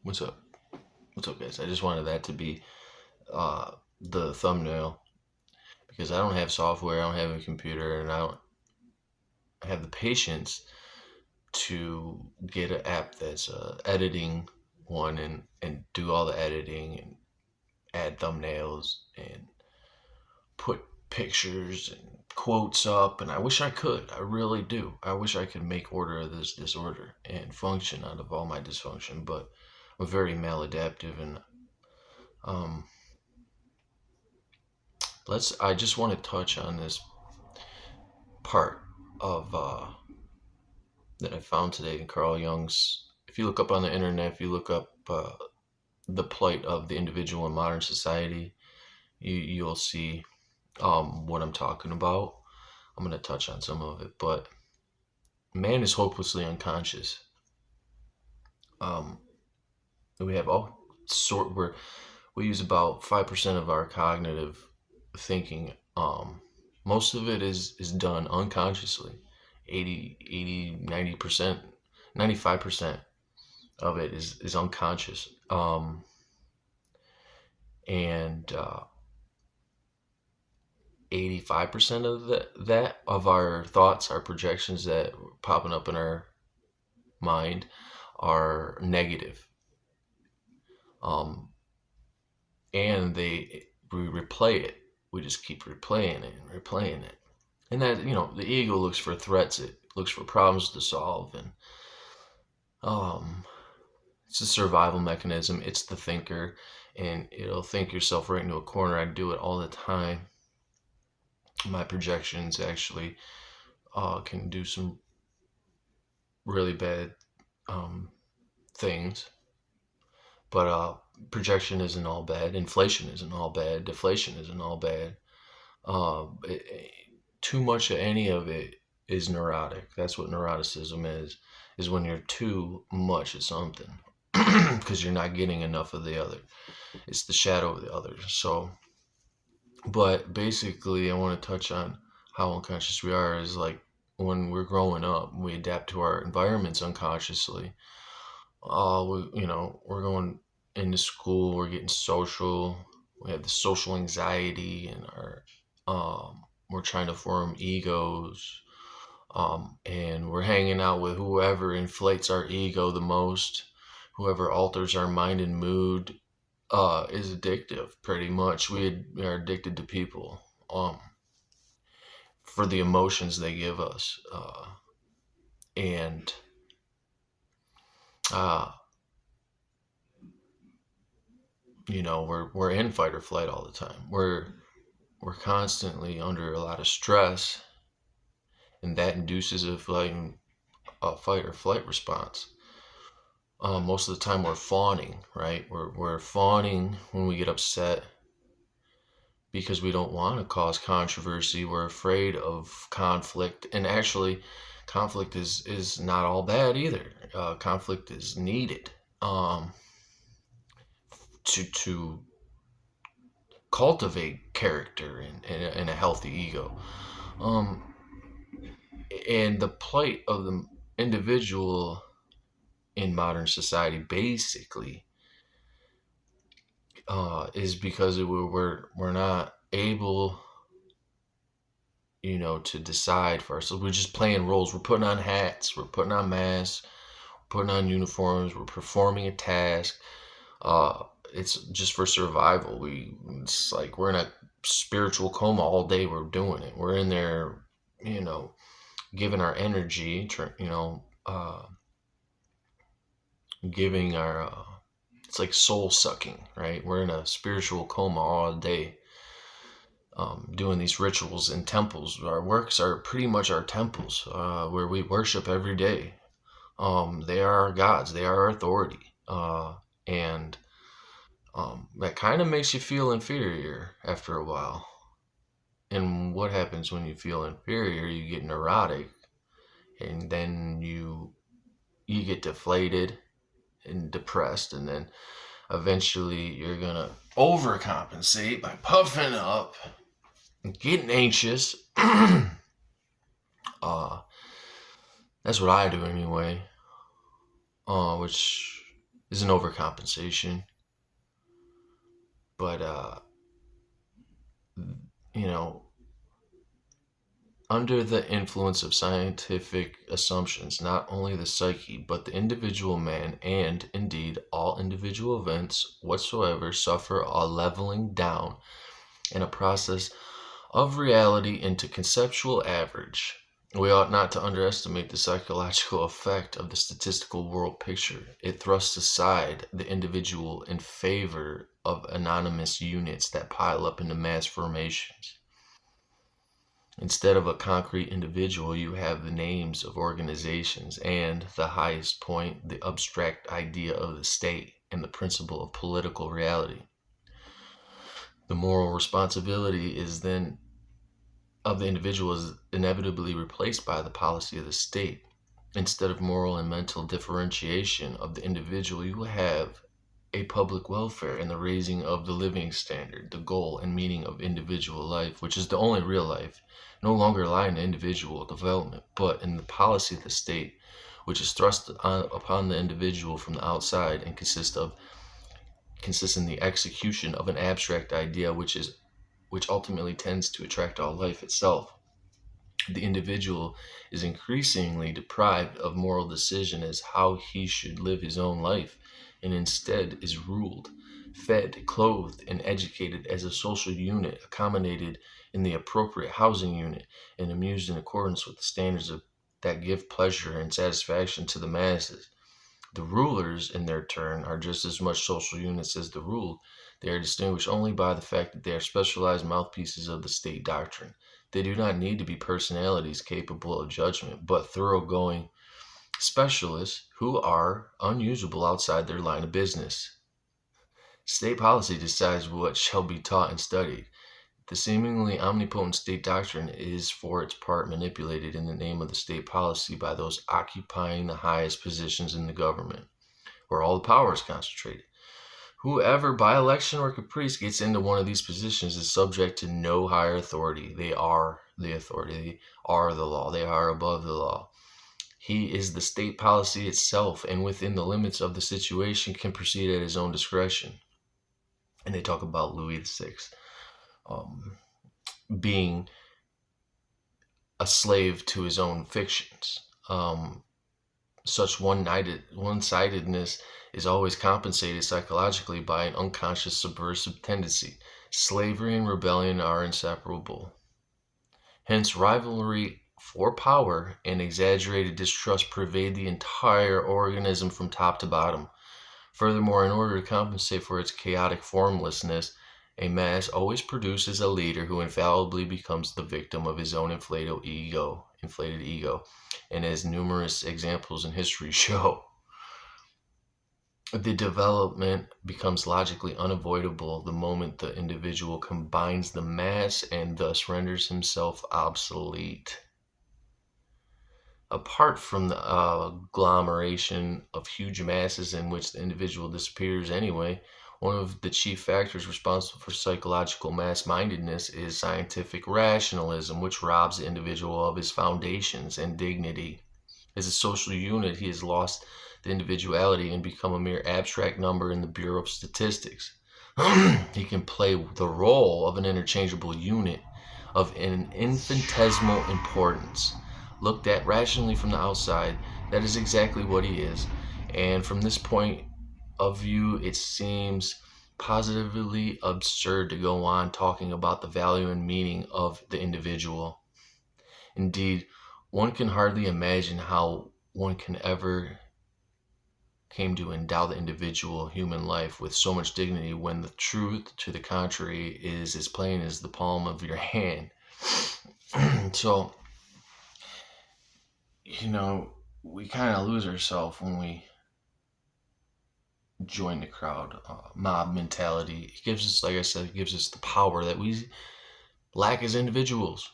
What's up? What's up, guys? I just wanted that to be the thumbnail because I don't have software, I don't have a computer, and I don't have the patience to get an app that's editing one and do all the editing and add thumbnails and put pictures and quotes up. And I wish I could. I really do. I wish I could make order of this disorder and function out of all my dysfunction, but I'm very maladaptive and um, I just want to touch on this part of that I found today in Carl Jung's. If you look up on the internet, if you look up the plight of the individual in modern society, you'll see what I'm talking about. I'm going to touch on some of it, but man is hopelessly unconscious. Um, we have all sort we use about 5% of our cognitive thinking. Most of it is done unconsciously. 90%, 95% of it is unconscious. And 85% of that of our thoughts, our projections that are popping up in our mind are negative. Um, and we replay it. We just keep replaying it and replaying it. And that, the ego looks for threats. It looks for problems to solve. And um, it's a survival mechanism. It's the thinker. And it'll think yourself right into a corner. I do it all the time. My projections actually can do some really bad things. But projection isn't all bad. Inflation isn't all bad. Deflation isn't all bad. Too much of any of it is neurotic. That's what neuroticism is when you're too much of something because you're not getting enough of the other. It's the shadow of the other. So, but basically, I want to touch on how unconscious we are is like when we're growing up, we adapt to our environments unconsciously. We're going into school, we're getting social, we have the social anxiety, and we're trying to form egos, and we're hanging out with whoever inflates our ego the most, whoever alters our mind and mood, is addictive. Pretty much, we are addicted to people, for the emotions they give us, and uh, we're in fight or flight all the time. We're constantly under a lot of stress, and that induces a fight or flight response. Most of the time, we're fawning, right? We're fawning when we get upset because we don't want to cause controversy. We're afraid of conflict, and actually, conflict is not all bad either. Conflict is needed to cultivate character and a healthy ego. Um, and the plight of the individual in modern society basically is because we're not able, to decide for ourselves. We're just playing roles. We're putting on hats. We're putting on masks. We're putting on uniforms. We're performing a task. It's just for survival. It's like we're in a spiritual coma all day. We're doing it. We're in there, giving our energy, giving our it's like soul sucking, right? We're in a spiritual coma all day, doing these rituals in temples. Our works are pretty much our temples, where we worship every day. They are our gods. They are our authority, and that kind of makes you feel inferior after a while. And what happens when you feel inferior? You get neurotic, and then you get deflated and depressed, and then eventually you're gonna overcompensate by puffing up and getting anxious. That's what I do anyway. Which is an overcompensation. But, you know, under the influence of scientific assumptions, not only the psyche, but the individual man, and indeed all individual events whatsoever, suffer a leveling down in a process of reality into conceptual average. We ought not to underestimate the psychological effect of the statistical world picture. It thrusts aside the individual in favor of anonymous units that pile up into mass formations. Instead of a concrete individual, you have the names of organizations and, the highest point, the abstract idea of the state and the principle of political reality. The moral responsibility is then of the individual is inevitably replaced by the policy of the state. Instead of moral and mental differentiation of the individual, you have a public welfare and the raising of the living standard, the goal and meaning of individual life, which is the only real life, no longer lie in individual development, but in the policy of the state, which is thrust upon the individual from the outside and consists in the execution of an abstract idea which ultimately tends to attract all life itself. The individual is increasingly deprived of moral decision as how he should live his own life, and instead is ruled, fed, clothed, and educated as a social unit, accommodated in the appropriate housing unit, and amused in accordance with the standards that give pleasure and satisfaction to the masses. The rulers, in their turn, are just as much social units as the ruled. They are distinguished only by the fact that they are specialized mouthpieces of the state doctrine. They do not need to be personalities capable of judgment, but thoroughgoing specialists who are unusable outside their line of business. State policy decides what shall be taught and studied. The seemingly omnipotent state doctrine is for its part manipulated in the name of the state policy by those occupying the highest positions in the government, where all the power is concentrated. Whoever by election or caprice gets into one of these positions is subject to no higher authority. They are the authority. They are the law. They are above the law. He is the state policy itself, and within the limits of the situation can proceed at his own discretion. And they talk about Louis VI being a slave to his own fictions. Such one-sidedness is always compensated psychologically by an unconscious subversive tendency. Slavery and rebellion are inseparable. Hence, rivalry for power and exaggerated distrust pervade the entire organism from top to bottom. Furthermore, in order to compensate for its chaotic formlessness, a mass always produces a leader who infallibly becomes the victim of his own inflated ego, and as numerous examples in history show. The development becomes logically unavoidable the moment the individual combines the mass and thus renders himself obsolete. Apart from the agglomeration of huge masses in which the individual disappears anyway, one of the chief factors responsible for psychological mass-mindedness is scientific rationalism, which robs the individual of his foundations and dignity. As a social unit, he has lost the individuality and become a mere abstract number in the Bureau of Statistics. He can play the role of an interchangeable unit of an infinitesimal importance. Looked at rationally from the outside, that is exactly what he is. And from this point of view, it seems positively absurd to go on talking about the value and meaning of the individual. Indeed, one can hardly imagine how one can ever came to endow the individual human life with so much dignity when the truth to the contrary is as plain as the palm of your hand. So, we kind of lose ourselves when we join the crowd. Mob mentality. It gives us, like I said, it gives us the power that we lack as individuals.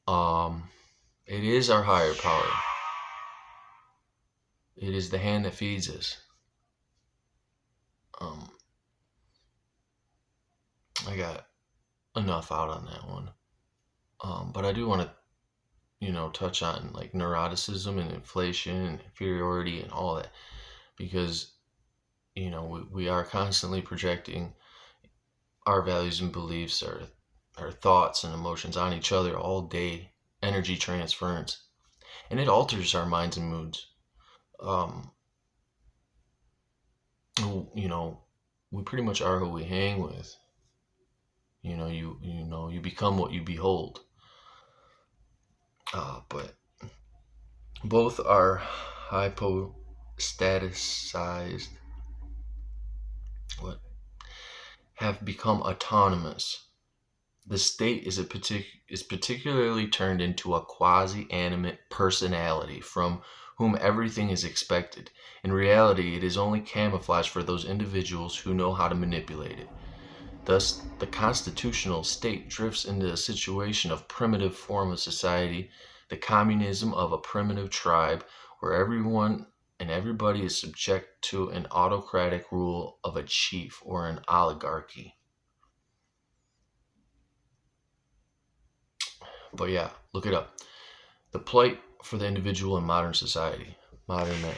It is our higher power. It is the hand that feeds us. I got enough out on that one. But I do want to, touch on like neuroticism and inflation and inferiority and all that, because we are constantly projecting our values and beliefs, our thoughts and emotions on each other all day, energy transference, and it alters our minds and moods. Um, you know, we pretty much are who we hang with. You become what you behold. But both are hypostaticized, what have become autonomous. The state is particularly turned into a quasi-animate personality from whom everything is expected. In reality, it is only camouflage for those individuals who know how to manipulate it. Thus, the constitutional state drifts into a situation of primitive form of society, the communism of a primitive tribe, where everyone and everybody is subject to an autocratic rule of a chief or an oligarchy. But yeah, look it up. The plight for the individual in modern society, modern men.